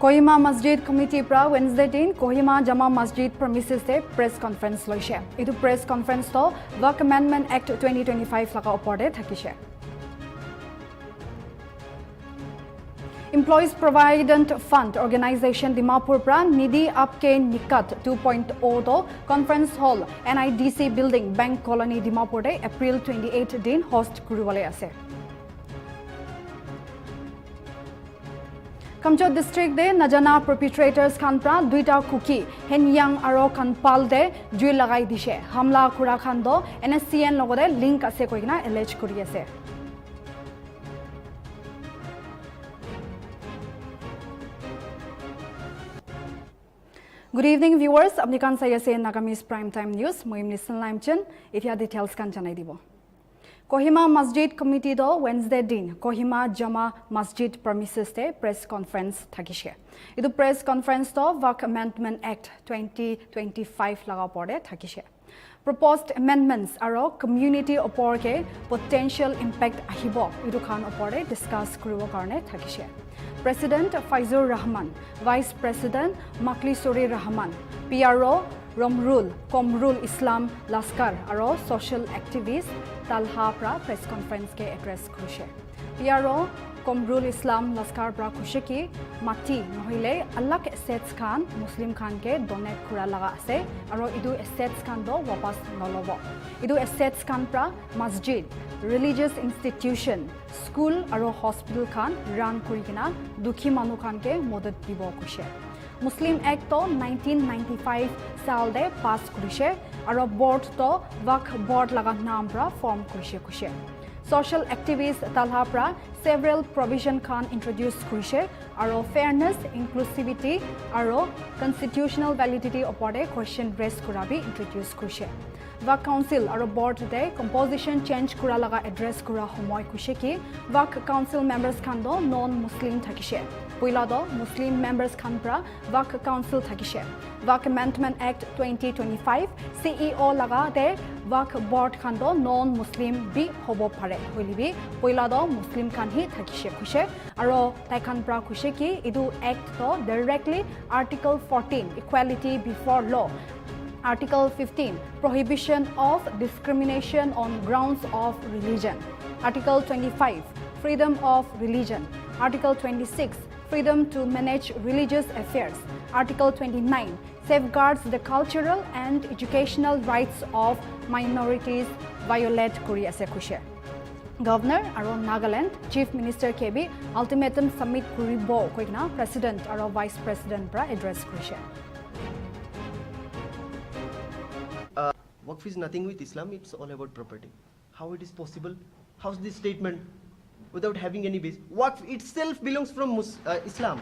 Kohima Masjid Committee pra Wednesday din Kohima Jama Masjid premises te press conference loise. Itu press conference to Waqf Amendment Act 2025 laga oporde thakise. Employees Provident Fund Organization Dimapur pra Nidhi Apke Nikat 2.0 to Conference Hall NIDC Building Bank Colony Dimapur de April 28 din host kuribole ase. Kamchot district de najana perpetrators khan pra duita kuki henyang aro kanpal de jui lagai dise hamla kura khan do NSCN logode link ase koina allege kuri ase. Good evening viewers, apni kan sayase Nagamese Prime Time News moim listen limchen etia details kan janai dibo. Kohima Masjid Committee do Wednesday din Kohima Jama Masjid premises te press conference thakise. Idu press conference to Waqf Amendment Act 2025 laga porde thakise. Proposed amendments aro community oporke potential impact ahibo idu khan opore discuss kuribo karone thakise. President Faizur Rahman, Vice President Maklisuri Rahman, PRO Romrul, Komrul Islam Laskar aro social activist Talha pra press conference ke address kushe. PRO Komrul Islam Laskar pra kushe ki mati nohile alak assets khan Muslim khan ke donate kura laga ase aro idu assets khan do wapas nolobo. Idu assets khan pra masjid, religious institution, school aro hospital khan run kuri kina dukhi manu khan ke modad dibo kushe. Muslim Act to 1995 साल दे पास कुरिशे और board तो वक्फ board लगा नाम pra form कुरिशे Kushe. Social activists talha pra several provision khan introduce kurise aro fairness, inclusivity aro constitutional validity opore question raise kurabi introduce kurise. Waqf Council aro board de composition change kura laga address kura homoy kuise ki Waqf Council members khan do non-Muslim thakise. Poila do Muslim members khan pra Waqf Council thakise. Waqf Amendment Act 2025 CEO laga de Waqf board khan do non-Muslim bi hobo pare. Hoilibi poila do Muslim khan hi thakise kuise aro tai khan pra kuise ki idu act to directly Article 14 equality before law, Article 15 prohibition of discrimination on grounds of religion, Article 25 freedom of religion, Article 26 freedom to manage religious affairs, Article 29 safeguards the cultural and educational rights of minorities violate kuri ase kushe. Governor aro Nagaland Chief Minister KB ultimatum submit kuribo koina President aro Vice President pra address kushe. Waqf is nothing with Islam, it's all about property. How it is possible? How's this statement without having any base? Waqf itself belongs from Islam.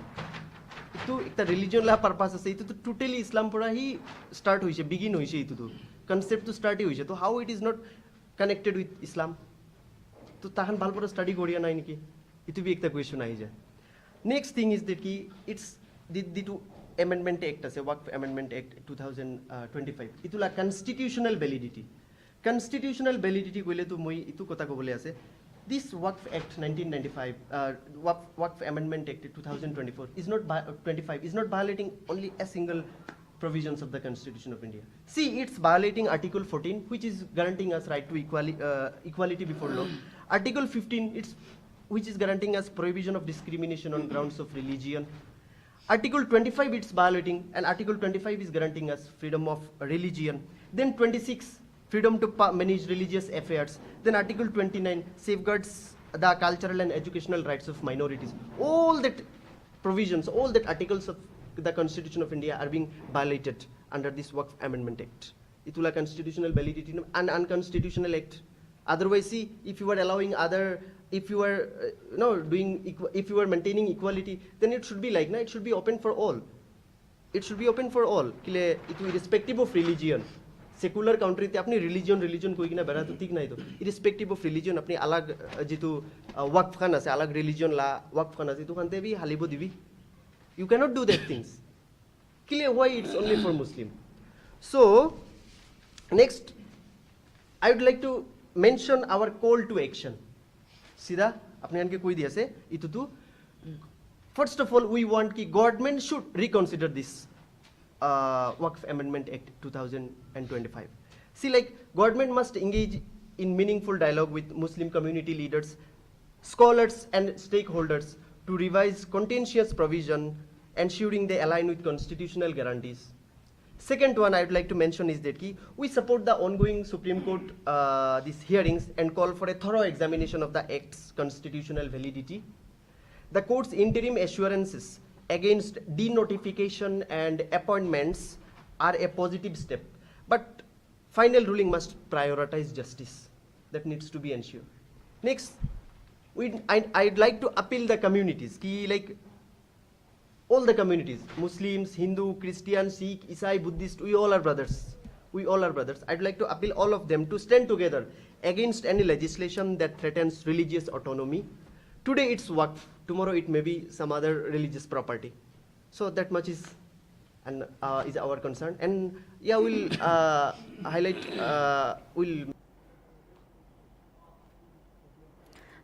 Itu ekta religion la purpose ase, itu totally Islam pura hi start hoise, begin hoise itu to. Concept to start hoise. To how it is not connected with Islam? To tahan bhal pura study koriya nai niki. Itu bi ekta question ai jay. Next thing is that ki it's the two Amendment Act ase Waqf Amendment Act 2025 itula constitutional validity koile to moi itu kota kobole ase this Waqf Act 1995 Waqf Amendment Act 2024 is not 25 is not violating only a single provisions of the Constitution of India. See, it's violating Article 14 which is guaranteeing us right to equality before law. Article 15 which is guaranteeing us prohibition of discrimination on grounds of religion. Article 25 it's violating and Article 25 is guaranteeing us freedom of religion. Then 26 freedom to manage religious affairs. Then Article 29 safeguards the cultural and educational rights of minorities. All that provisions, all that articles of the Constitution of India are being violated under this Waqf Amendment Act. Itula constitutional validity and unconstitutional act. Otherwise, see, if you are allowing if you are if you are maintaining equality, then it should be like it should be open for all. It should be open for all. Kile it irrespective of religion. Secular country te apni religion koi kina bera to thik nai to. Irrespective of religion apni alag jitu waqf khan ase alag religion la waqf khan ase to khan te bi halibo dibi. You cannot do that things. Kile why it's only for Muslim. So next I would like to mention our call to action. Sida apne anke koi diase itu tu First of all, we want ki government should reconsider this Waqf Amendment Act 2025. See, like, government must engage in meaningful dialogue with Muslim community leaders, scholars and stakeholders to revise contentious provision, ensuring they align with constitutional guarantees. Second one I would like to mention is that we support the ongoing Supreme Court these hearings and call for a thorough examination of the Act's constitutional validity. The court's interim assurances against denotification and appointments are a positive step, but final ruling must prioritize justice. That needs to be ensured. Next, I'd like to appeal the communities, like all the communities, Muslims, Hindu, Christian, Sikh, Isai, Buddhist, we all are brothers. We all are brothers. I'd like to appeal all of them to stand together against any legislation that threatens religious autonomy. Today it's Waqf, tomorrow it may be some other religious property. So that much is our concern. And yeah, we'll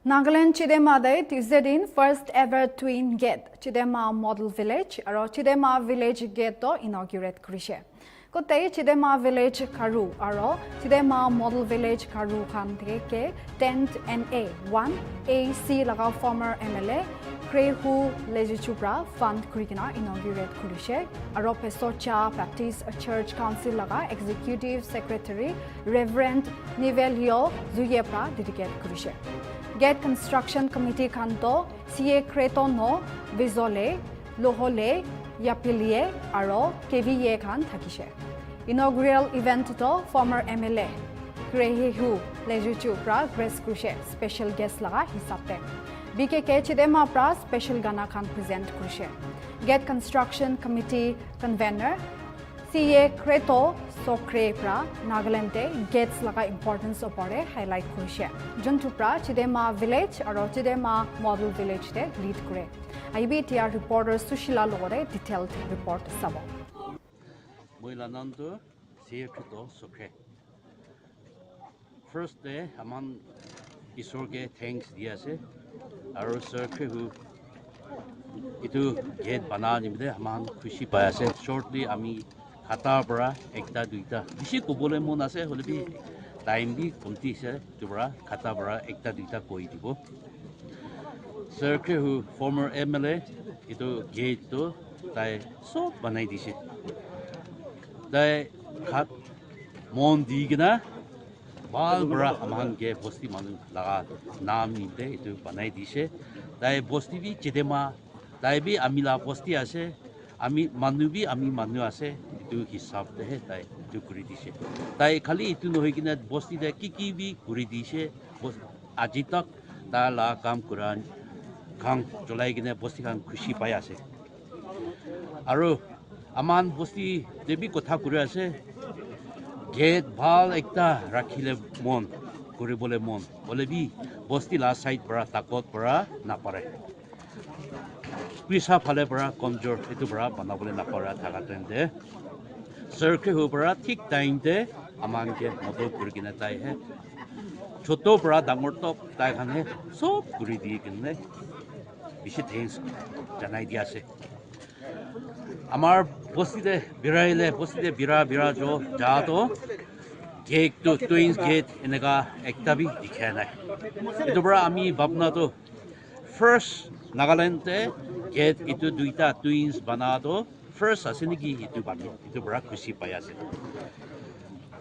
Nagaland Chedema day Tuesday din first ever twin gate Chedema model village aro Chedema village gate to inaugurate kurishe. Kote Chedema village karu aro Chedema model village karu khan ke 10th NA 1 AC laga former MLA Krehu Legislature fund kurikina inaugurate kurishe aro Pesocha Baptist Church Council laga executive secretary Reverend Nivelio Zuyepra dedicate kurishe. Gate Construction Committee Kanto, CA Kretono, Vizole, Lohole, Yapilie, Aro, KVA Khan Takishe. Inaugural event to former MLA, Krehu, Lejuchu Pra, Grace Krushe, special guest laga hisapte. BKK Chedema Pra, special Gana Khan present Krushe. Gate Construction Committee Convener, CA Kreto Sokre Pra Nagalante gates laga importance opore highlight kurishe. Juntu pra Chedema village aro Chedema model village te lead kure. IBTR reporter Sushila logore detailed report sabo. Moilanando CA Kreto Sokre. First day aman isorge thanks diase aro Sokre hu itu gate bananimde aman khushi payase. Shortly ami Katabra, ekta duita. Bisi kubole mon ase holebi time bi komti se tubra Katabra ekta duita koi dibo. Circle who former MLA itu gate to tai so banai dise. Tai khat mon digna bal bra amhan ge bosti manu laga naam nite itu banai dise. Tai bosti bi Chedema tai bi amila bosti ase. Ami manubi ami manu ase itu hisab de tai itu kuri dise tai khali itu no higina bosti de ki bi kuri dise aji tak ta la kam kuran khang jolai gine bosti khang khushi pai ase aro aman bosti debi kotha kuri ase gate bhal ekta rakhile mon kuri bole mon bole bi bosti la side para takot para na pare Pisa phale para komjor itu para banabole na para thakatende circle hu para thik time te aman ke model kurgina tai hai choto para dangor top tai khane sob kuri di kinne bishi thanks janai dia ase amar bosti de bira jo ja to gate to twins gate enega ekta bi dikha nai itu para ami babna to first Nagaland gate itu duita twins banado first asinigi itu bani itu bra khushi payase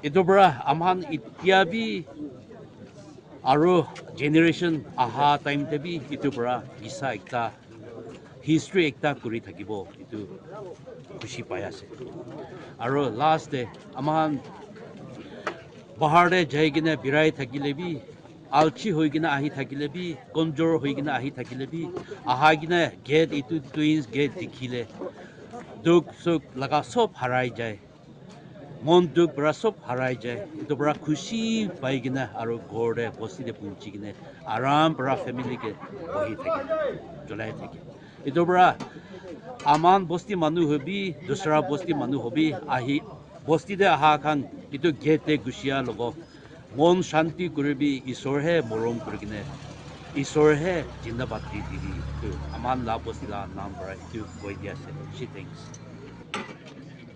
itu bra amhan itiabi aro generation aha time tebi itu bra bisa ekta history ekta kuri thakibo itu khushi payase aro last day amhan bahar de jaigine birai thakilebi alchi hoigina ahi thakilebi komjor hoigina ahi thakilebi ahagina gate itu twins gate dikhile duk suk laga sob harai jai mon duk bra sob harai jai itu bra khushi paigina aro gorde bosti de punchigine aram bra family ke bohi thake jolai thake itu bra aman bosti manu hobi dusra bosti manu hobi ahi bosti de aha khan itu gate te gushia logo mon shanti kuribi isor he morom kurigine Isor he jindabat didi tu aman la posila number itu koi dia se she thinks.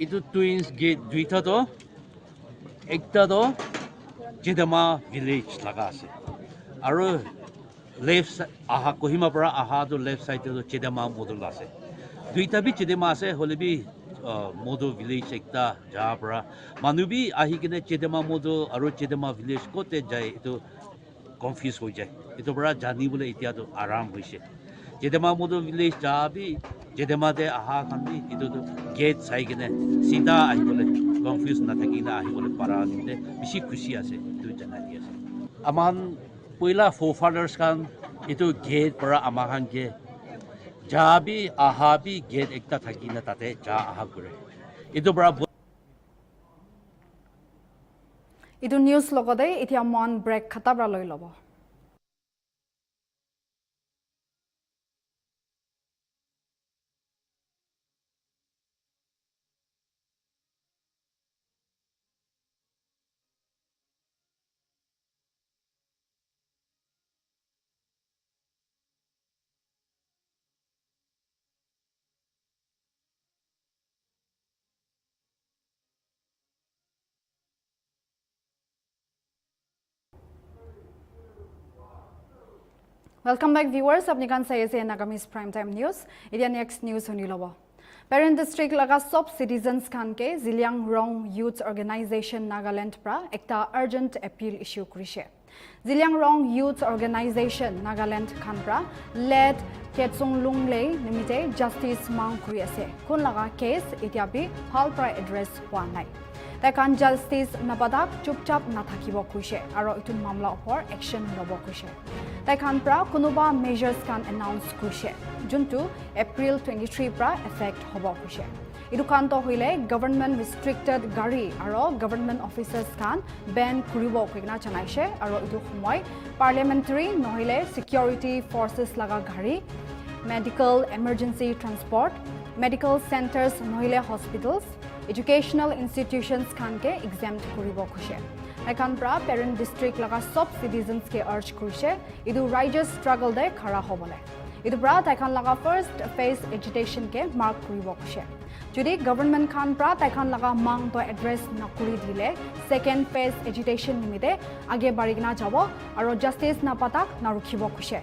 Itu twins gate duita to ekta to Chedema village laga ase. Aro left side aha Kohima para aha to left side to Chedema model ase. Duita bi Chedema ase holebi model village ekta jaha para manubi ahi kene Chedema model aro Chedema village kote jai itu confuse ho jai. Itu para jani bole itia to aram hoise. Chedema model village jaha bi Chedema de aha khan bi itu to gate sai kene sida ahi bole confuse na thaki na ahi bole para dinde bishi khushi ase itu jana di ase. Aman poila forefathers kan itu gate para amahan ke jabi ahabi gate ekta thaki na tate ja aha kore itu bara Itu news logode itia mon break khatabra loi lobo. Welcome back viewers. Apni kan sai ase Nagamese Prime Time News. Idia next news honi lobo. Peren district laga sob citizens kan ke Ziliang Rong Youth Organization Nagaland pra ekta urgent appeal issue kurise. Ziliang Rong Youth Organization Nagaland kan pra led Ketsung Lunglei nimite justice mang kuri ase. Kun laga case itia bi hal pra address hwa nai. Takan justice napadak chupchap na thakibo kuise aro itu mamla opor action lobo kuise. Takan pra kunuba measures kan announce kuise juntu April 23 pra effect hobo kuise. Idu kan to hoile government restricted gari aro government officers kan ban kuribo kuigna chanaise aro itu homoy parliamentary nohile security forces laga gari medical emergency transport medical centers nohile hospitals educational institutions kan ke exempt kuribo khushe ekan pra Peren district laga sob citizens ke urge kurise idu righteous struggle de khara hobole idu pra taikan laga first phase agitation ke mark kuribo khushe jodi government kan pra taikan laga mang to address nakuri dile second phase agitation nimite age barigna jabo aro justice na patak na rukhibo khushe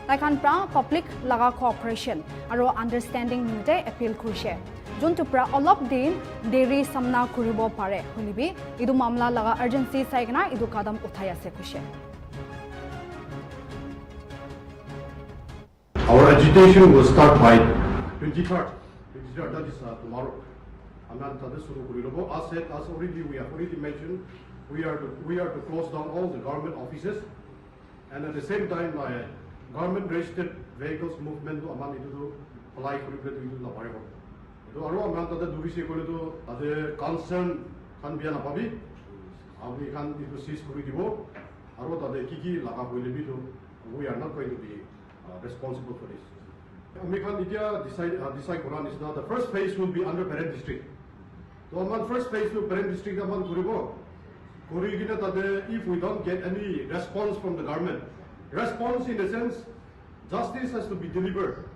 taikan pra public laga cooperation aro understanding nimite appeal kurise juntu pra olop din deri samna kuribo pare holibi idu mamla laga urgency saigna idu kadam uthai ase kushe. Our agitation will start by 23rd. That is tomorrow. As already we have already mentioned, we are to close down all the government offices, and at the same time, government registered vehicles movement to aman itu apply kurible itu la pare. So, aro aman tada dubise kore to ade concern kan biya na pabi, abi kan itu seize kuri dibo, aro tada kiki laga hoile bi to we are not going to be responsible for this. We can decide Quran is now the first phase will be under Peren district. So aman first phase to Peren district aman kuribo, kurigina tada if we don't get any response from the government, response in the sense justice has to be delivered.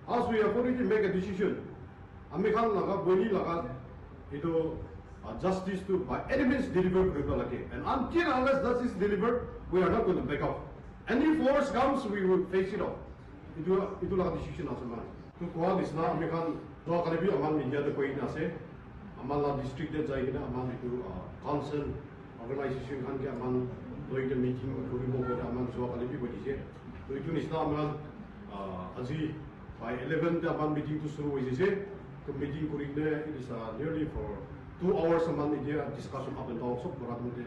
As we have already made a decision. Amikhan laga boni laga itu justice to by any means deliver kuribo lagi. And until unless justice is delivered, we are not going to back off. Any force comes, we will face it off. Itu laga decision asaman. To kual isna amikhan doa kali bi aman media de koi na se aman la district de jai na aman itu concern organization kan ke aman doi de meeting kuribo ko aman doa kali bi bodi se. To itu isna aman aji by 11 de aman meeting to suru hoise se. The meeting kurine is nearly for 2 hours aman media discussion up and down so borat mode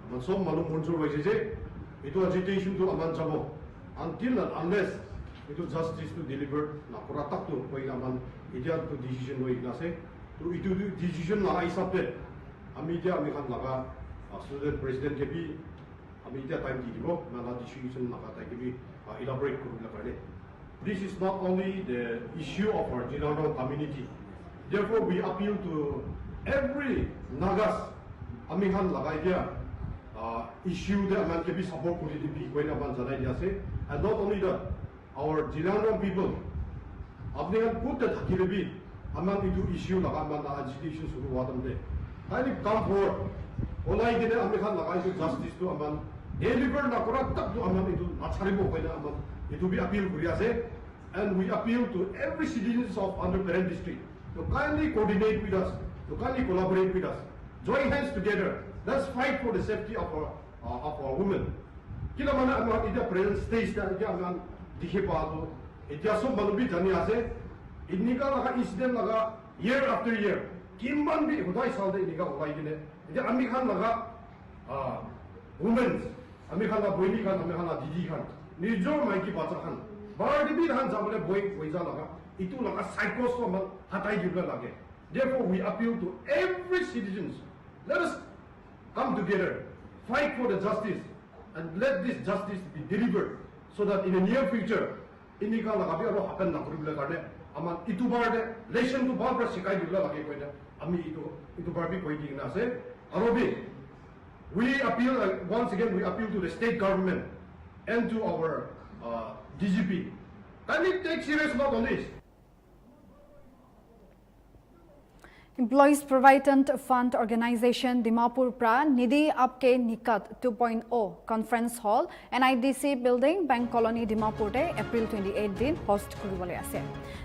aman so malum munjur hoise se itu agitation to aman jabo until and unless itu justice to deliver na puratak to koi aman media to decision hoi na se to itu decision na hisab pe media ami kan laga student president ke bi media time di dibo na la decision na ka ke bi elaborate kuru la kare. This is not only the issue of our Ziliang community. Therefore, we appeal to every Nagas, Amikhan Lagaidia, issue that aman ke bhi support kuri di bi koi na aman janai dia ase. And not only that, our Jilangram people apne kan put the thakile bi aman itu issue laga aman na agitation suru hua tamde. Kindly come forward. Olai gine ame khan laga itu justice to aman deliver na kora tak to aman itu acharibo koi na aman itu bi appeal kuri ase. And we appeal to every citizens of under Peren district to kindly coordinate with us, to kindly collaborate with us, join hands together. Let's fight for the safety of our women. Kila mana aman ida present stage da ida aman dikhe pa to ida so manubi jani ase inika laga incident laga year after year kimban bi hodai sal de inika hodai gine ida ami khan laga women ami khan la boini khan ami khan la didi khan nijo mai ki bacha khan Bardi bi han jamle boy koiza laga itu laga psychos ko man hatai gibla lage. Therefore we appeal to every citizens, let us come together, fight for the justice, and let this justice be delivered so that in the near future inika laga bi aro happen na kuribla karne aman itu barde lesson to babra sikai gibla lage koina ami itu barbi koi digna ase aro bi we appeal once again we appeal to the state government and to our DGP. Kindly take serious note on this. Employees Provident Fund Organization Dimapur Pra Nidhi Aapke Nikat 2.0 Conference Hall NIDC Building Bank Colony Dimapur te April 28 din host kuribole ase.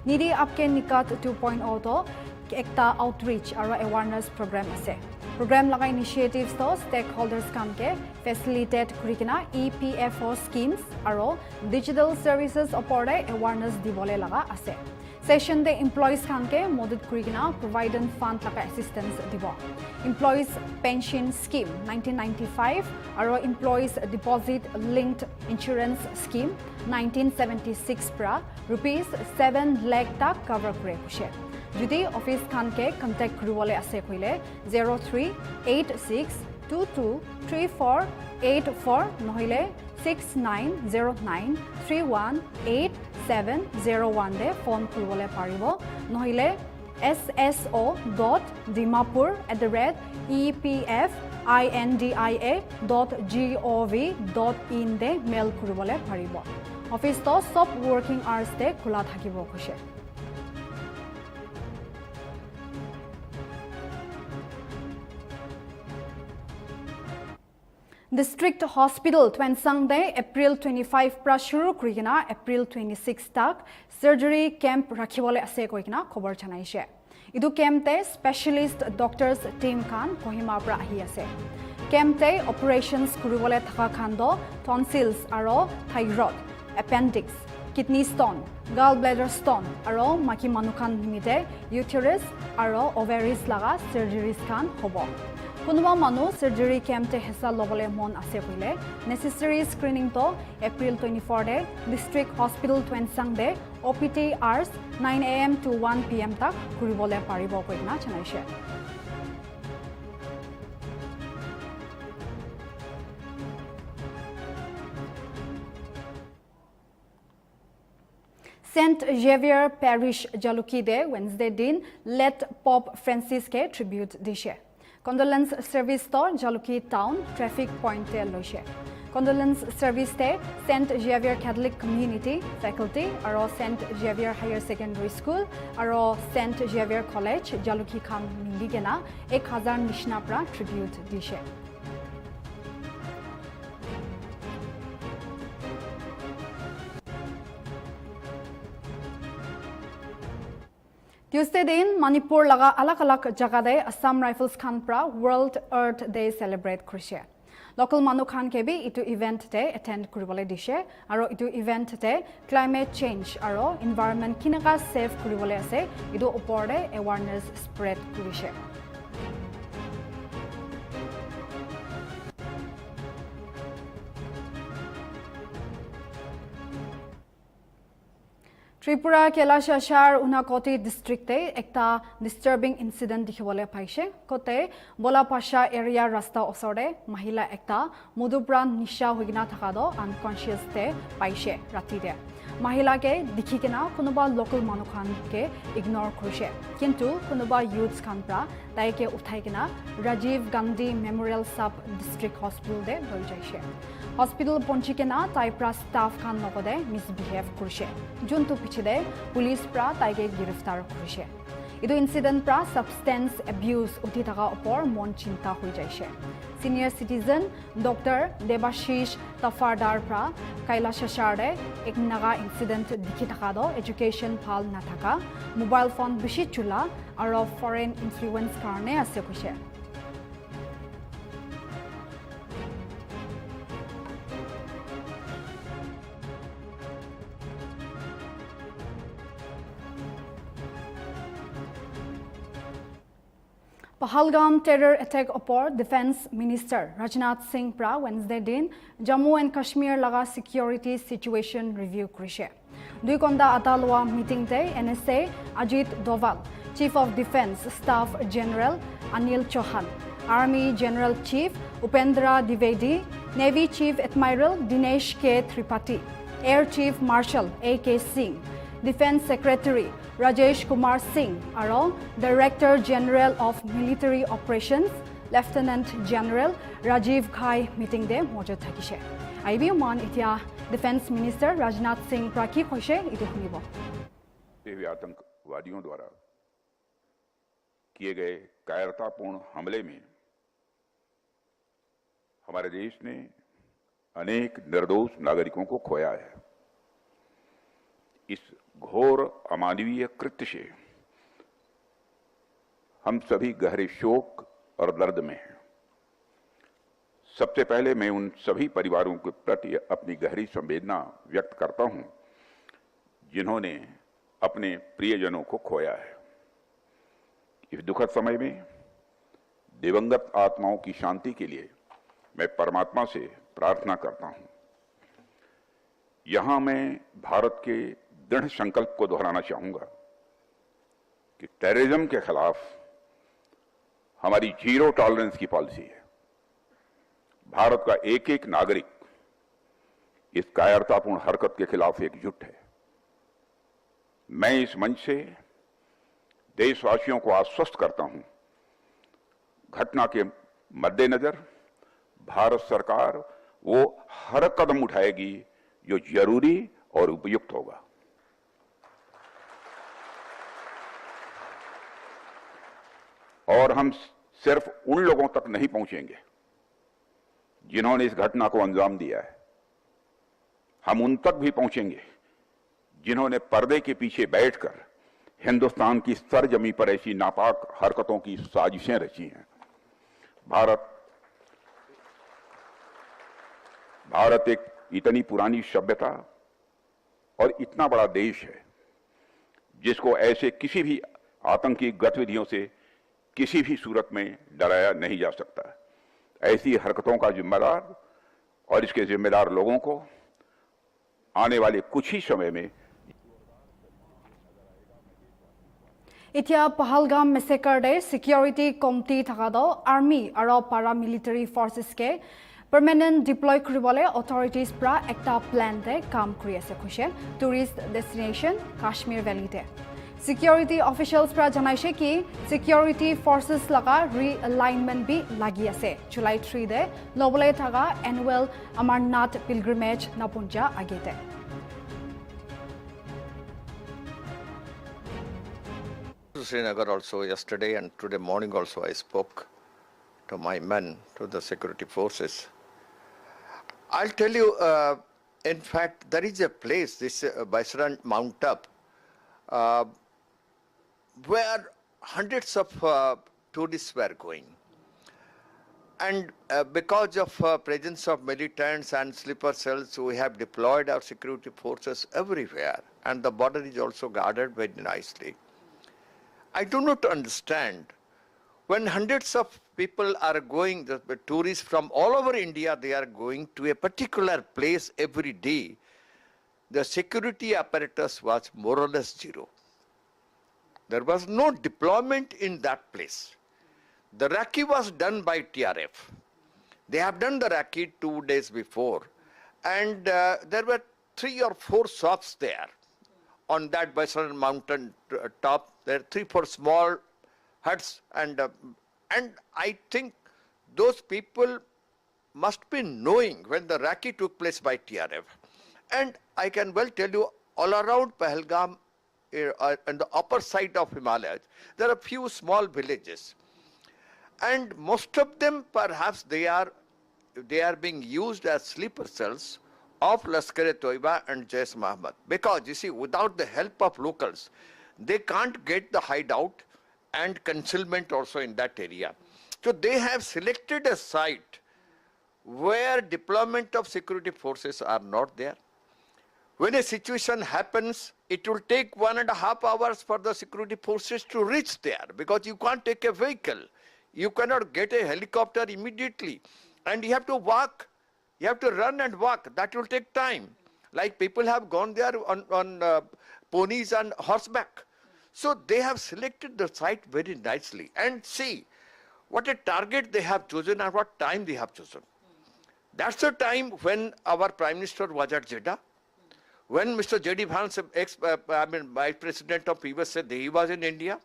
Nidhi Aapke Nikat 2.0 to ekta outreach aro awareness program ase. Program laga initiatives to stakeholders kanke facilitate kurikina EPFO schemes aro digital services opore awareness dibole laga ase. Session de employees kanke modud kurikina provident fund laga assistance dibo. Employees pension scheme 1995 aro employees deposit linked insurance scheme 1976 pra rupees 7 lakh tak cover kure kushe. Judi office kanke contact kuribole ase koile 0386223484 nohile 6909318701 de phone kuribole paribo nohile sso.dimapur@epfindia.gov.in de mail kuribole paribo. Office to sob working hours de khula thakibo kushe. District Hospital Twensang de April 25 pra shuru kurikina April 26 tak surgery camp rakhibole ase koikina khobor janaise. Idu camp te specialist doctors team kan Kohima pra ahi ase. Camp te operations kuribole thaka khando tonsils aro thyroid, appendix, kidney stone, gallbladder stone aro maki manukan nimite uterus aro ovaries laga surgeries kan hobo. Kunuba manu surgery camp te hesa lobole mon ase koile necessary screening to April 24 de district hospital Twensang de OPT hours 9 AM to 1 PM tak kuribole paribo koina janaise. St. Xavier Parish Jaluki de Wednesday din let Pope Francis ke tribute dishe. Condolence service to Jaluki town traffic point te loise. Condolence service te St. Xavier Catholic Community faculty aro St. Xavier Higher Secondary School aro St. Xavier College Jaluki kham miligena 1000 nishna pra tribute dishe. Tuesday din Manipur laga alak-alak jaga de Assam Rifles Khan pra World Earth Day celebrate kurishe. Local manu khan ke bi itu event te attend kuribole dishe aro itu event te climate change aro environment kinaka safe kuribole ase itu opor de awareness spread kurishe. Tripura Kelashashar Unakoti district ekta disturbing incident dikhibole paise kote Bolapasha area rasta osore mahila ekta mudubran nisha hoigina thaka do unconscious te paise rati de महिला के दिखी के ना कुनुबा local मानु खान के ignore करिसे किंतु कुनुबा youths Khan प्रा ताई के उठाई के ना राजीव गांधी मेमोरियल सब डिस्ट्रिक्ट हॉस्पिटल दे लई जाइसे हॉस्पिटल पहुंची के ना ताई प्रा स्टाफ खान लगदे मिसबिहेव करिसे जुनतु पिछे दे पुलिस प्रा ताई के गिरफ्तार करिसे इदु इंसिडेंट प्रा सब्सटेंस अब्यूज उठी थाका ऊपर मन चिंता हो जाइसे सीनियर सिटीजन डॉक्टर देबाशीष तफारदार प्रा कैलाश शारदे एक नगा इंसिडेंट दिखि थाका दो एजुकेशन फाल ना थाका मोबाइल फोन बिशी चुला और फॉरेन इन्फ्लुएंस कारणे आसे कुसे Pahalgam terror attack upor Defense Minister Rajnath Singh pra Wednesday din Jammu and Kashmir laga security situation review krise. Dui konda atalwa meeting te NSA Ajit Doval, Chief of Defense Staff General Anil Chauhan, Army General Chief Upendra Dwivedi, Navy Chief Admiral Dinesh K. Tripathi, Air Chief Marshal A.K. Singh, Defense Secretary Rajesh Kumar Singh aro Director General of Military Operations Lieutenant General Rajiv Ghai meeting de mojud thakise. IB man itia Defense Minister Rajnath Singh praki khoise idu hunibo. देवी आतंकवादियों द्वारा किए गए कायरतापूर्ण हमले में हमारे देश ने अनेक निर्दोष नागरिकों को खोया है। इस घोर अमानवीय कृत्य से हम सभी गहरे शोक और दर्द में हैं। सबसे पहले मैं उन सभी परिवारों के प्रति अपनी गहरी संवेदना व्यक्त करता हूं जिन्होंने अपने प्रियजनों को खोया है। इस दुखद समय में दिवंगत आत्माओं की शांति के लिए मैं परमात्मा से प्रार्थना करता हूं। यहां मैं भारत के दृढ़ संकल्प को दोहराना चाहूंगा कि टेररिज्म के खिलाफ हमारी जीरो टॉलरेंस की पॉलिसी है। भारत का एक एक नागरिक इस कायरतापूर्ण हरकत के खिलाफ एकजुट है। मैं इस मंच से देशवासियों को आश्वस्त करता हूं, घटना के मद्देनजर भारत सरकार वो हर कदम उठाएगी जो जरूरी और उपयुक्त होगा। और हम सिर्फ उन लोगों तक नहीं पहुंचेंगे जिन्होंने इस घटना को अंजाम दिया है, हम उन तक भी पहुंचेंगे जिन्होंने पर्दे के पीछे बैठकर हिंदुस्तान की सरजमी पर ऐसी नापाक हरकतों की साजिशें रची हैं। भारत एक इतनी पुरानी सभ्यता और इतना बड़ा देश है जिसको ऐसे किसी भी आतंकी गतिविधियों से किसी भी सूरत में डराया नहीं जा सकता। ऐसी हरकतों का जिम्मेदार और इसके जिम्मेदार लोगों को आने वाले कुछ ही समय में इतिया पहलगाम मैसेकर दे सिक्योरिटी कमिटी थाका दो आर्मी और पैरामिलिटरी फोर्सेस के परमानेंट डिप्लॉय करिबले अथॉरिटीज प्रा एकटा प्लान दे काम करि आसे खुशे टूरिस्ट डेस्टिनेशन काश्मीर वैली दे सिक्योरिटी ऑफिशियल्स प्रा जनाइसे कि सिक्योरिटी फोर्सेस लगा रीअलाइनमेंट भी लागि आसे जुलाई 3 दे लबले थाका एनुअल अमरनाथ पिलग्रिमेज नपुंजा आगेते Srinagar also yesterday and today morning also I spoke to my men, to the security forces. I'll tell you, in fact, there is a place, this Baisran Mount Up, where hundreds of tourists were going. And because of presence of militants and sleeper cells, we have deployed our security forces everywhere. And the border is also guarded very nicely. I do not understand when hundreds of people are going, the tourists from all over India, they are going to a particular place every day. The security apparatus was more or less zero. There was no deployment in that place. The recce was done by TRF. They have done the recce 2 days before. And there were 3 or 4 shops there on that Baisaran mountain top. There are 3-4 small huts, and I think those people must be knowing when the Raki took place by TRF. And I can well tell you, all around Pahalgam, on the upper side of Himalayas, there are a few small villages. And most of them, perhaps they are being used as sleeper cells of Lashkar-e-Toiba and Jaish Mohammed. Because you see, without the help of locals, they can't get the hideout and concealment also in that area. So they have selected a site where deployment of security forces are not there. When a situation happens, it will take 1.5 hours for the security forces to reach there, because you can't take a vehicle. You cannot get a helicopter immediately. And you have to walk. You have to run and walk. That will take time. Like people have gone there on ponies and horseback. So they have selected the site very nicely. And see what a target they have chosen and what time they have chosen. That's the time when our Prime Minister was at Jeddah. When Mr. J.D. Vance, Vice President of PBS, said he was in India.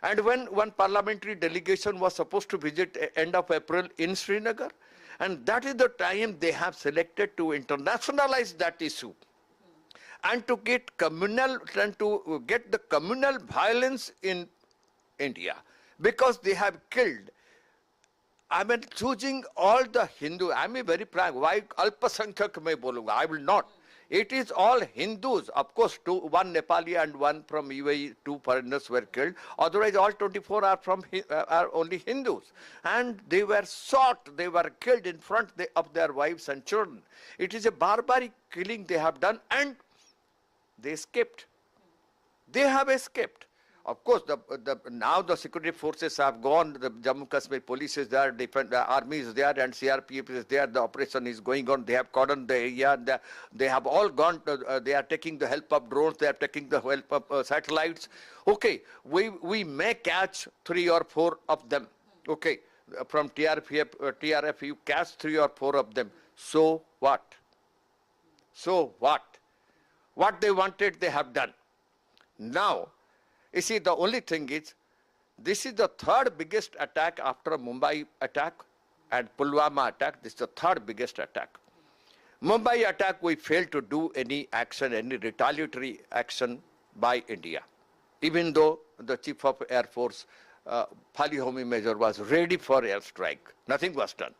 And when one parliamentary delegation was supposed to visit end of April in Srinagar. And that is the time they have selected to internationalize that issue. And to get the communal violence in India. Because they have killed, choosing all the Hindu. I am very proud. Why Alpasankhyak mein bolunga? I will not. It is all Hindus. Of course, one Nepali and one from UAE, 2 foreigners were killed. Otherwise, all 24 are only Hindus. And they were shot, they were killed in front of their wives and children. It is a barbaric killing they have done, and they escaped. They have escaped. Of course, now the security forces have gone, the Jammu Kashmir police is there, the army is there, and CRPF is there, the operation is going on, they have cordoned the area, they have all gone, they are taking the help of drones, they are taking the help of satellites. Okay, we may catch 3 or 4 of them, okay, from TRF you catch 3 or 4 of them. So what? So what? What they wanted, they have done. Now, you see, the only thing is, this is the 3rd biggest attack after Mumbai attack and Pulwama attack. This is the 3rd biggest attack. Mumbai attack, we failed to do any action, any retaliatory action by India. Even though the Chief of Air Force, Fali Homi Major, was ready for airstrike. Nothing was done.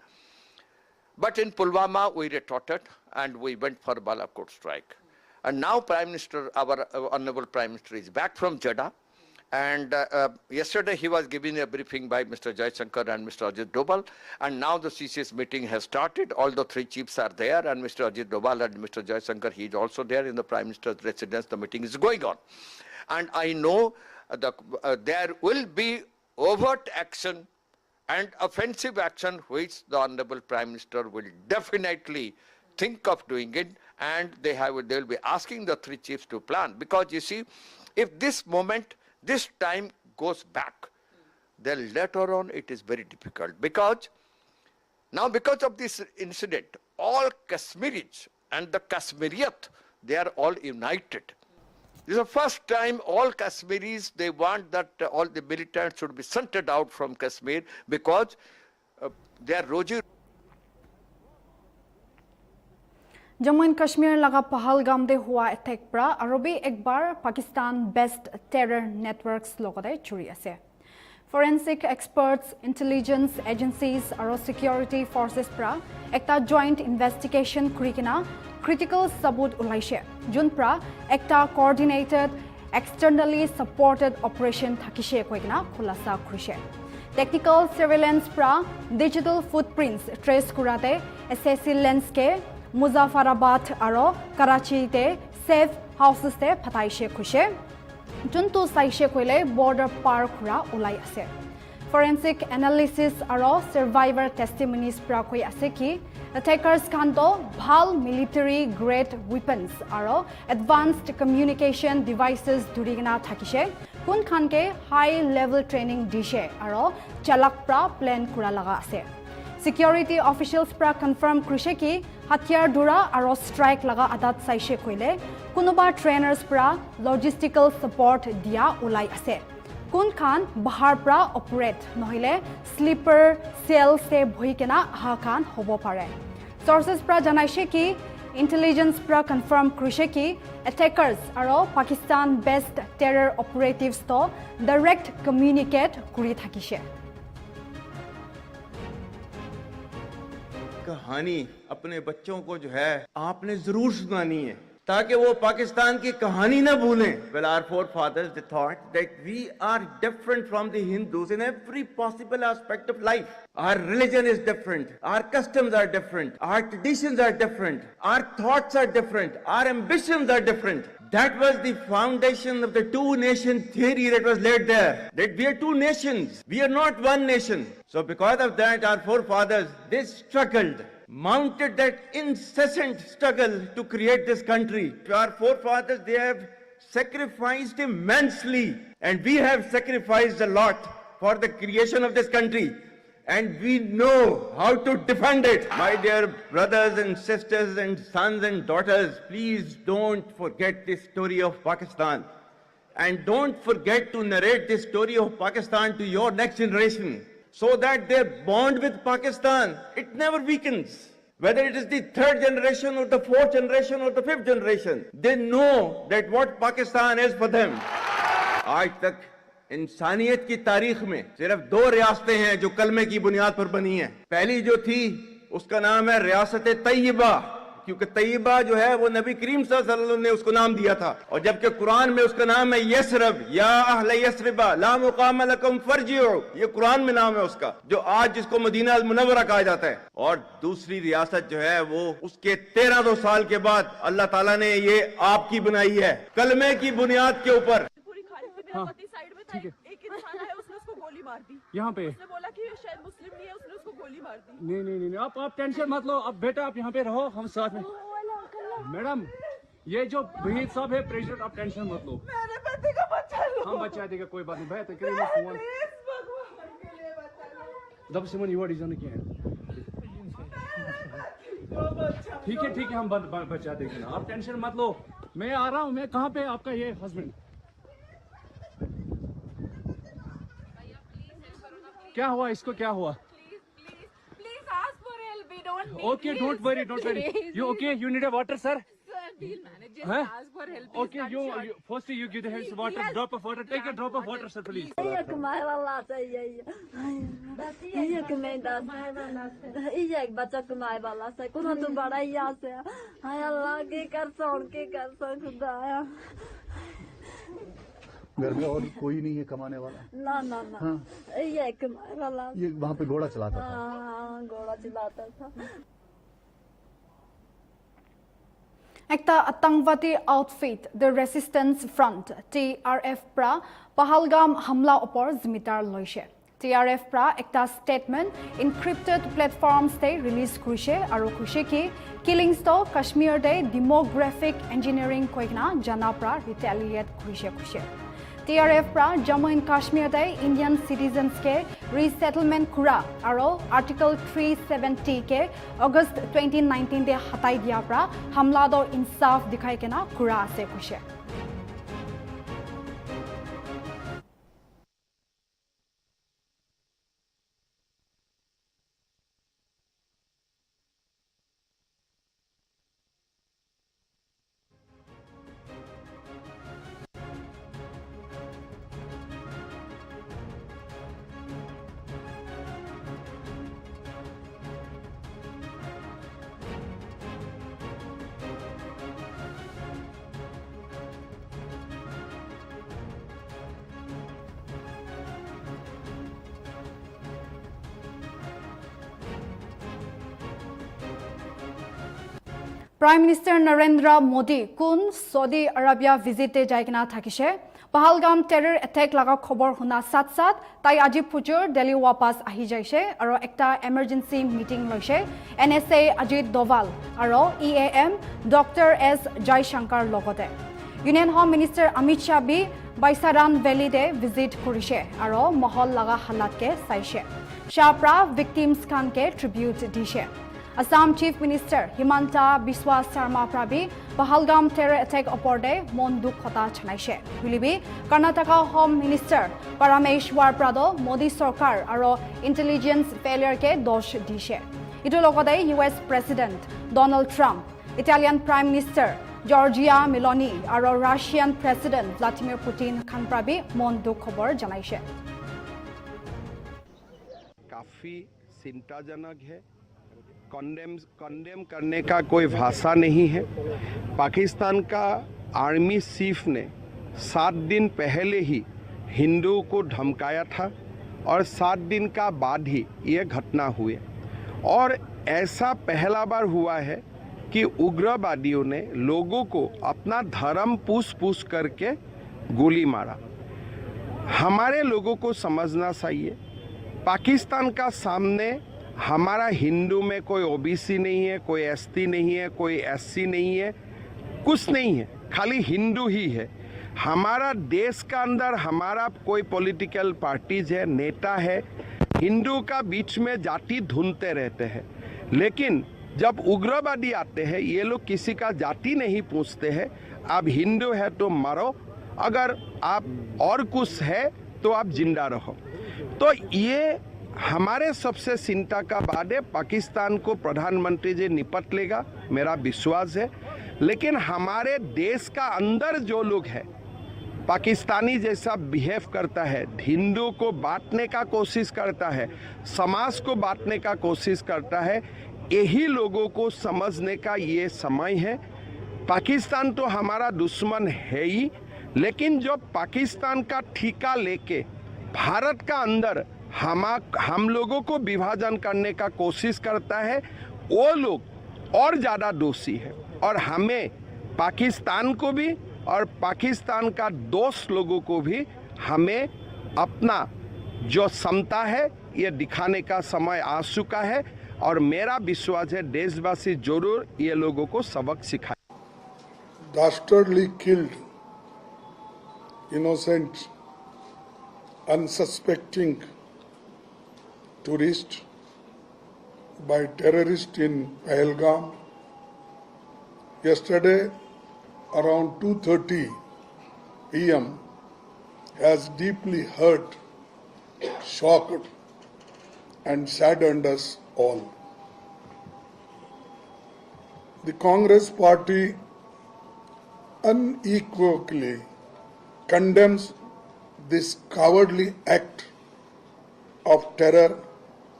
But in Pulwama, we retorted and we went for Balakot strike. And now Prime Minister, our Honorable Prime Minister, is back from Jeddah. And yesterday he was given a briefing by Mr. Jaishankar and Mr. Ajit Doval. And now the CCS meeting has started. All the 3 chiefs are there. And Mr. Ajit Doval and Mr. Jaishankar, he is also there in the Prime Minister's residence. The meeting is going on. And I know there will be overt action and offensive action which the Honorable Prime Minister will definitely think of doing it. And they will be asking the 3 chiefs to plan. Because you see, if this time goes back, then later on it is very difficult. Because of this incident, all Kashmiris and the Kashmiriyat, they are all united. This is the first time all Kashmiris, they want that all the militants should be sent out from Kashmir, because their Roji. Jammu and Kashmir लगा पहलगाम दे हुआ attack प्रा अरबी एक बार Pakistan based terror networks लोगदे चुरी आसे फोरेंसिक एक्सपर्ट्स इंटेलिजेंस एजेंसीज और सिक्योरिटी फोर्सेस प्रा एकता जॉइंट इन्वेस्टिगेशन करिकिना क्रिटिकल सबूत उलाइसे जुन प्रा एकता कोऑर्डिनेटेड एक्सटर्नली सपोर्टेड ऑपरेशन थाकिसे कोइना खुलासा खुरिसे टेक्निकल सर्वेलेंस प्रा डिजिटल फुटप्रिंट्स ट्रेस कुराते एसएससी लेंस के मुजाफराबाद आरो कराची ते सेफ हाउसेस ते फताइशे खुशे जुनतु साइशे कोइले बॉर्डर पार खुरा उलाई आसे फोरेंसिक एनालिसिस आरो सर्वाइवर टेस्टिमोनीज प्रा कोइ आसे कि अटैकर्स कांतो भाल मिलिटरी ग्रेड वेपन्स आरो एडवांस्ड कम्युनिकेशन डिवाइसेस दुरिगना थाकिसे कुन खान के हाई लेवल ट्रेनिंग दिशे आरो चालक प्रा प्लान खुरा लगा आसे Security officials pra confirm krushe ki হাতিয়াৰ ধৰা আৰু ষ্ট্ৰাইক লগা আদাত চাইছে কইলে কোনোবা ট্ৰেইনাৰ্ছ পৰা লজিষ্টিকেল সাপোৰ্ট দিয়া ওলাই আছে কোন খান বাহাৰ পৰা অপাৰেট নহলে স্লিপাৰ সেলছে ভই কেনা হাখান হ'ব পাৰে সোৰ্সেছ পৰা জানাইছে কি ইন্টেলিজেন্স পৰা কনফাৰ্ম কৰিছে কি এটেকাৰ্ছ আৰু পাকিস্তান বেস্ট টেৰৰ অপাৰেটিভছ তো ডাইৰেক্ট কমিউনিকেট কৰি থাকিছে कहानी अपने बच्चों को जो है आपने जरूर सुनानी है ताकि वो पाकिस्तान की कहानी ना भूलें well our forefathers they thought that we are different from the Hindus in every possible aspect of life our religion is different our customs are different our traditions are different our thoughts are different our ambitions are different that was the foundation of the two nation theory that was laid there that we are two nations we are not one nation so because of that our forefathers they struggled mounted that incessant struggle to create this country our forefathers they have sacrificed immensely and we have sacrificed a lot for the creation of this country and we know how to defend it my dear brothers and sisters and sons and daughters please don't forget this story of Pakistan and don't forget to narrate this story of Pakistan to your next generation so that their bond with Pakistan, it never weakens. Whether it is the third generation or the fourth generation or the fifth generation, they know that what Pakistan is for them. आज तक इंसानियत की तारीख में सिर्फ 2 रियासतें हैं जो कलमे की बुनियाद पर बनी हैं। पहली जो थी उसका नाम है रियासत तैयबा क्योंकि तैयबा जो है वो नबी करीम सल्लल्लाहु अलैहि वसल्लम ने उसको नाम दिया था और जबकि कुरान में उसका नाम है यसरब या अहले यसरबा ला मुकाम लकुम फरजिउ ये कुरान में नाम है उसका जो आज जिसको मदीना अल मुनव्वरा कहा जाता है और दूसरी रियासत जो है वो उसके 1300 साल के बाद अल्लाह ताला ने ये आपकी बनाई है कलमे की बुनियाद के ऊपर ठीक है एक इंसान है उसने उसको गोली मार दी यहाँ पे उसने बोला कि शायद मुस्लिम नहीं है उसने उसको गोली मार दी नहीं आप टेंशन मत लो अब बेटा आप यहाँ पे रहो हम साथ में मैडम ये जो वहीद साहब है प्रेसिडेंट आप टेंशन मत लो मेरे बेटे का बच्चा लो हम बचा देगा कोई बात नहीं भाई तो करेंगे फोन प्लीज भगवान के लिए बचा लो दब सिमन युवा डिजाइन क्या है ठीक है हम बचा देंगे ना आप टेंशन मत लो मैं आ रहा हूँ मैं कहाँ पे आपका ये हस्बैंड क्या हुआ इसको क्या हुआ please ask for help we don't okay don't worry you okay you need a water sir we'll manage just huh? ask for help okay you firstly you give the hands water drop of water take a drop of water sir please एक बच्चा कमाए वाला से कोनो तो बड़ा ही से हाय अल्लाह के कर खुदाया घर में और कोई नहीं है कमाने वाला ना हाँ। ये कमाए वाला ये वहाँ पे घोड़ा चलाता था घोड़ा चलाता था একটা আতংকবাদী আউটফিট দ্য ৰেচিষ্টেন্স ফ্ৰণ্ট TRF পৰা পাহালগাম হামলা ওপৰ জিম্মেদাৰ লৈছে TRF পৰা একটা ষ্টেটমেণ্ট ইনক্ৰিপ্টেড প্লেটফৰ্মছতে ৰিলিজ কৰিছে আৰু কৈছে কি কিলিংছটো কাশ্মীৰতে ডেমোগ্ৰাফিক ইঞ্জিনিয়াৰিং কৈনা জানা পৰা ৰিটেলিয়েট কৰিছে TRF পৰা জম্মু এণ্ড কাশ্মীৰতে ইণ্ডিয়ান চিটিজেন্সকে ৰিছেটেলমেণ্ট কৰা আৰু আৰ্টিকল 370 কে আগষ্ট 2019 দে হটাই দিয়াৰ পৰা হামলাটো ইনসাফ দিখাই কেনা কৰা আছে কৈছে Prime Minister Narendra Modi কোন সৌদি আরবিয়া ভিজিটে যাইকিনা থাকিছে পাহালগাম টেরর অ্যাটাক লাগা খবর শুনা সাত তাই আজি ফুজুর দিল্লী ওয়াপাস আহি যাইছে আৰু একটা এমার্জেন্সি মিটিং লৈছে NSA অজিত দোভাল আৰু EAM ডক্টর S জয়শঙ্কৰ লগতে union home minister Amit Shah বি বাইসাৰান ভেলিতে ভিজিট কৰিছে আৰু মহল লাগা হালাতকে চাইছে শাহপ্ৰা ভিকটিমছ খানকে ট্ৰিবিউট দিছে Assam Chief Minister Himanta Biswa Sarma Prabi Pahalgam terror attack oporde mon duk khata chanaise. Hulibi Karnataka Home Minister Parameshwar Prado Modi Sarkar aro intelligence failure ke dosh dishe. Itu logote US President Donald Trump, Italian Prime Minister Giorgia Meloni aro Russian President Vladimir Putin khan prabi mon duk khobor janaise. काफ़ी चिंताजनक है। Condemn करने का कोई भाषा नहीं है। पाकिस्तान का आर्मी चीफ ने 7 दिन पहले ही हिंदुओं को धमकाया था और 7 दिन का बाद ही ये घटना हुई और ऐसा पहला बार हुआ है कि उग्रवादियों ने लोगों को अपना धर्म पूछ करके गोली मारा। हमारे लोगों को समझना चाहिए, पाकिस्तान का सामने हमारा हिंदू में कोई ओबीसी नहीं है, कोई एसटी नहीं है, कोई एससी नहीं है, कुछ नहीं है, खाली हिंदू ही है। हमारा देश का अंदर हमारा कोई पॉलिटिकल पार्टीज है, नेता है, हिंदू का बीच में जाति ढूंढते रहते हैं। लेकिन जब उग्रवादी आते हैं ये लोग किसी का जाति नहीं पूछते हैं। आप हिंदू है तो मरो, अगर आप और कुछ है तो आप जिंदा रहो। तो ये हमारे सबसे चिंता का बात है। पाकिस्तान को प्रधानमंत्री जी निपट लेगा, मेरा विश्वास है। लेकिन हमारे देश का अंदर जो लोग हैं पाकिस्तानी जैसा बिहेव करता है, हिंदू को बांटने का कोशिश करता है, समाज को बांटने का कोशिश करता है, यही लोगों को समझने का ये समय है। पाकिस्तान तो हमारा दुश्मन है ही, लेकिन जो पाकिस्तान का ठेका लेके भारत का अंदर हम लोगों को विभाजन करने का कोशिश करता है, वो लोग और ज़्यादा दोषी है। और हमें पाकिस्तान को भी और पाकिस्तान का दोस्त लोगों को भी हमें अपना जो क्षमता है ये दिखाने का समय आ चुका है। और मेरा विश्वास है देशवासी जरूर ये लोगों को सबक सिखाए। Dastardly killed innocent, unsuspecting tourist by terrorists in Pahalgam. Yesterday, around 2:30 p.m., has deeply hurt, shocked, and saddened us all. The Congress Party unequivocally condemns this cowardly act of terror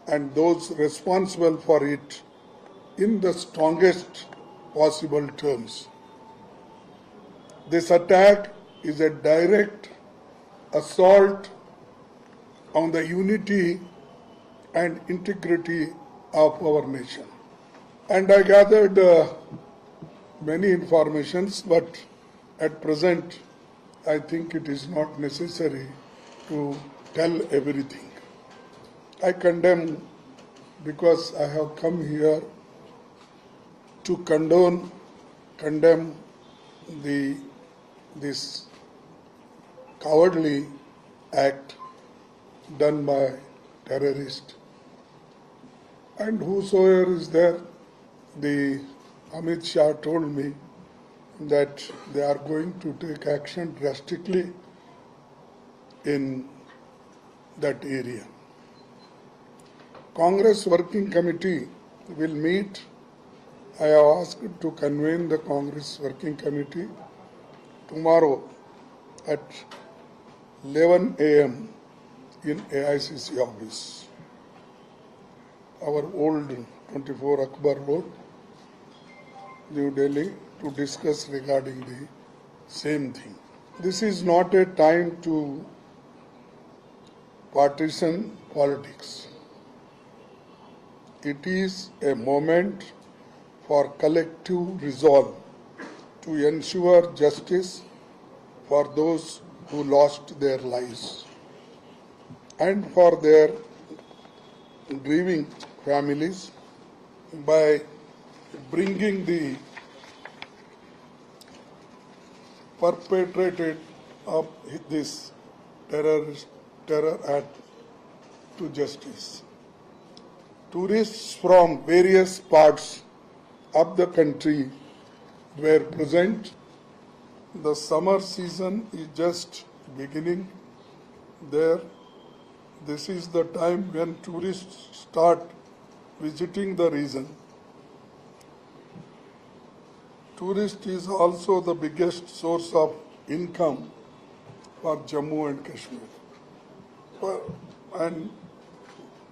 and those responsible for it in the strongest possible terms. This attack is a direct assault on the unity and integrity of our nation. And I gathered many informations, but at present I think it is not necessary to tell everything. I condemn because I have come here to condemn this cowardly act done by terrorists. And whosoever is there, the Amit Shah told me that they are going to take action drastically in that area. Congress Working Committee will meet. I have asked to convene the Congress Working Committee tomorrow at 11 a.m. in AICC office, our old 24 Akbar Road, New Delhi, to discuss regarding the same thing. This is not a time to partisan politics. It is a moment for collective resolve to ensure justice for those who lost their lives and for their grieving families by bringing the perpetrated of this terror act to justice. tourists from various parts of the country were present. The summer season is just beginning there. This is the time when tourists start visiting the region. Tourist is also the biggest source of income for Jammu and Kashmir. And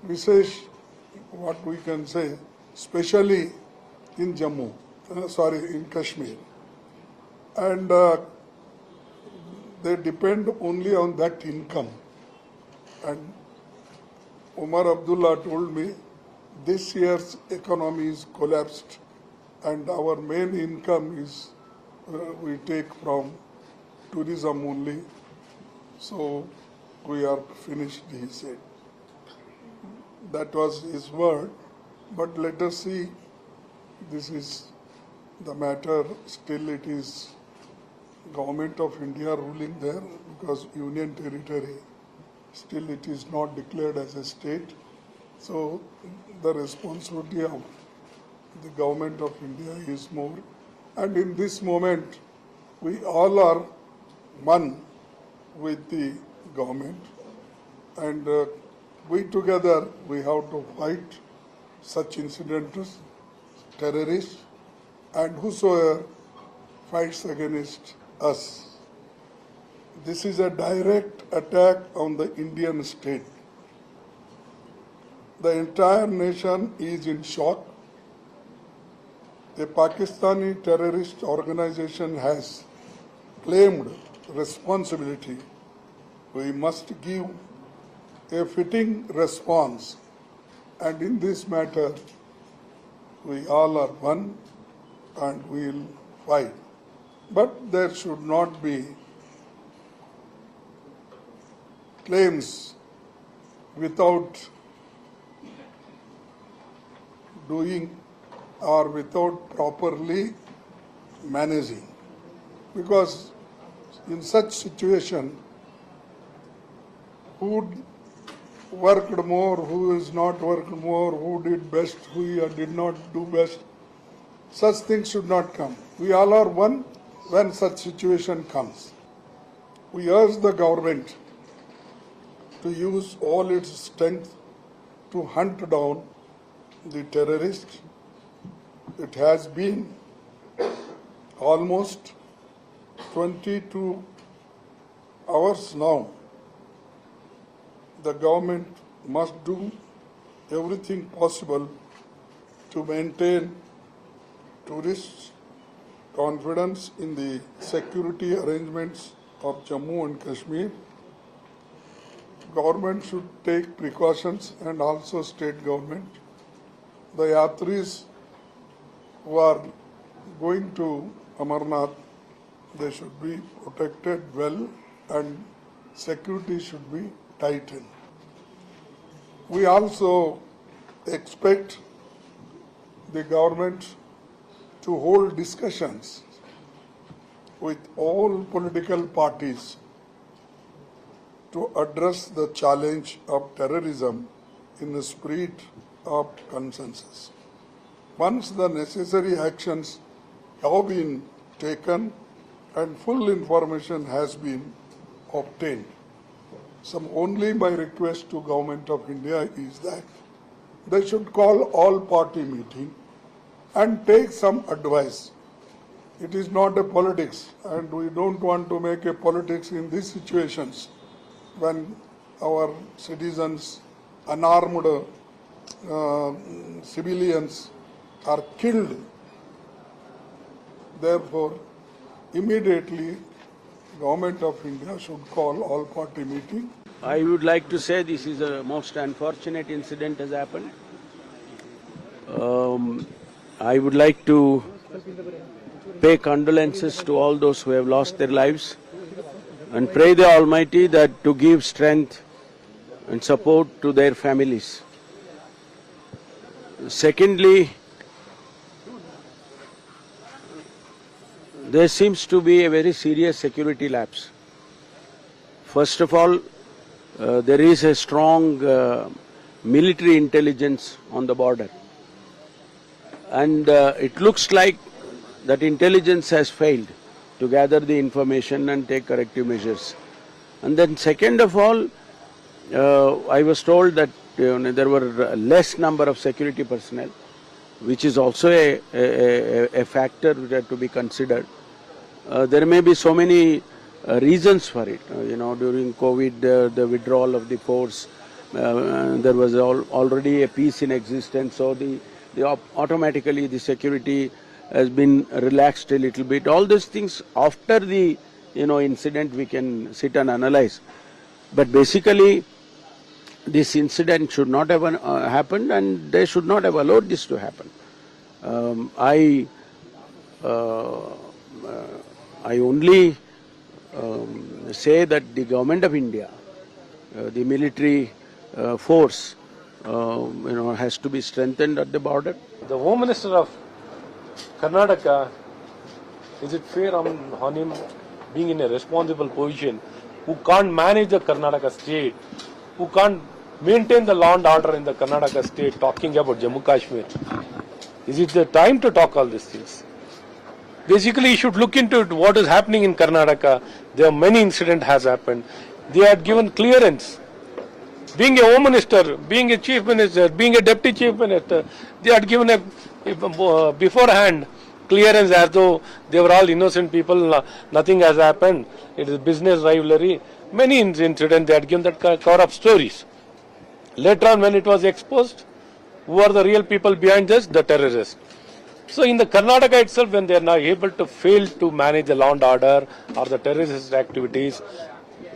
Vishesh, what we can say, especially in in Kashmir. And they depend only on that income. And Umar Abdullah told me this year's economy is collapsed and our main income is we take from tourism only. So we are finished, he said. That was his word. But let us see, this is the matter. Still it is Government of India ruling there because Union Territory, still it is not declared as a state. So the responsibility of the Government of India is more. And in this moment, we all are one with the government. And we together, we have to fight such incidents, terrorists, and whosoever fights against us. This is a direct attack on the Indian state. The entire nation is in shock. A Pakistani terrorist organization has claimed responsibility. We must give a fitting response. And in this matter, we all are one and we will fight. But there should not be claims without doing or without properly managing. Because in such situation, who worked more, who is not worked more, who did best, who did not do best, such things should not come. We all are one when such situation comes. We urge the government to use all its strength to hunt down the terrorists. It has been almost 22 hours now. The government must do everything possible to maintain tourists' confidence in the security arrangements of Jammu and Kashmir. Government should take precautions and also state government. The yatris who are going to Amarnath, they should be protected well and security should be tightened. We also expect the government to hold discussions with all political parties to address the challenge of terrorism in the spirit of consensus. Once the necessary actions have been taken and full information has been obtained, only my request to Government of India is that they should call all party meeting and take some advice. It is not a politics, and we don't want to make a politics in these situations when our citizens, unarmed civilians are killed. Therefore, immediately Government of India should call all party meeting. I would like to say this is a most unfortunate incident has happened. I would like to pay condolences to all those who have lost their lives and pray the Almighty that to give strength and support to their families. Secondly, there seems to be a very serious security lapse. First of all, there is a strong military intelligence on the border. And it looks like that intelligence has failed to gather the information and take corrective measures. And then second of all, I was told that there were less number of security personnel, which is also a factor that to be considered. There may be so many reasons for it. During COVID, the withdrawal of the force, there was already a peace in existence, so automatically the security has been relaxed a little bit. All these things after the incident we can sit and analyze. But basically, this incident should not have happened, and they should not have allowed this to happen. I only say that the government of India, the military force, has to be strengthened at the border. The Home Minister of Karnataka, is it fair on him being in a responsible position, who can't manage the Karnataka state, who can't maintain the law and order in the Karnataka state, talking about Jammu Kashmir? Is it the time to talk all these things? Basically, you should look into what is happening in Karnataka. There are many incidents has happened. They had given clearance. Being a home minister, being a chief minister, being a deputy chief minister, they had given a beforehand clearance as though they were all innocent people, nothing has happened. It is business rivalry. Many incidents they had given that cover-up stories. Later on, when it was exposed, who are the real people behind this? The terrorists. So in the Karnataka itself, when they are now able to fail to manage the law and order or the terrorist activities,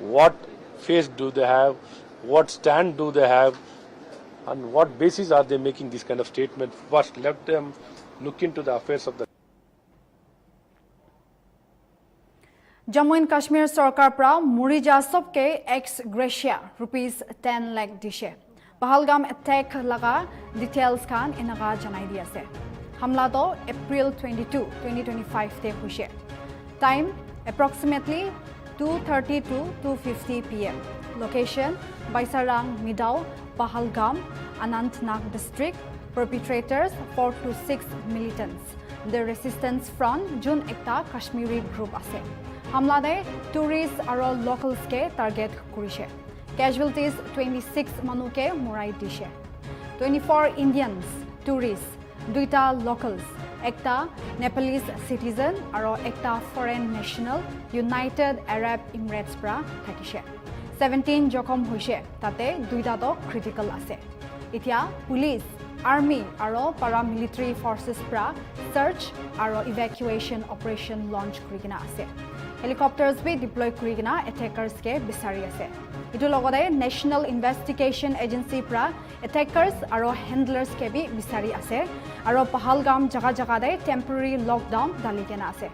what face do they have? What stand do they have? On what basis are they making this kind of statement? First, let them look into the affairs of the Jammu and Kashmir Sarkar pra Murija sabke ex gratia ₹10 lakh dishe. Pahalgam attack laga details khan inaga janai di ase. Hamla to April 22, 2025 te hushe. Time approximately 2:30 to 2:50 p.m. Location Baisarang Midau, Pahalgam, Anantnag district. Perpetrators 4 to 6 militants. The Resistance Front Jun ekta Kashmiri group ase. Hamla de tourists aro locals ke target kurishe. Casualties 26 manu ke morai dishe. 24 Indians, tourists, duita locals, ekta Nepalese citizen aro ekta foreign national United Arab Emirates pra thakishe. 17 jokhom hoise, tate duita to critical ase. Itia police, army aro paramilitary forces pra search aro evacuation operation launch kurigina ase. Helicopters be deploy kurigina attackers ke bisari ase. Itu logode National Investigation Agency pra attackers aro handlers ke bi bisari ase. Aro Pahalgam jaga jaga de temporary lockdown daligena ase.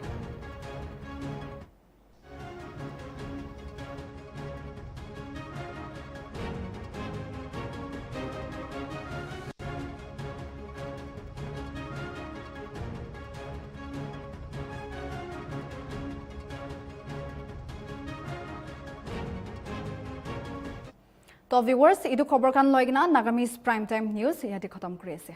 To viewers, idu khobor kan loigina Nagamese Prime Time News yati khatam kuri ase.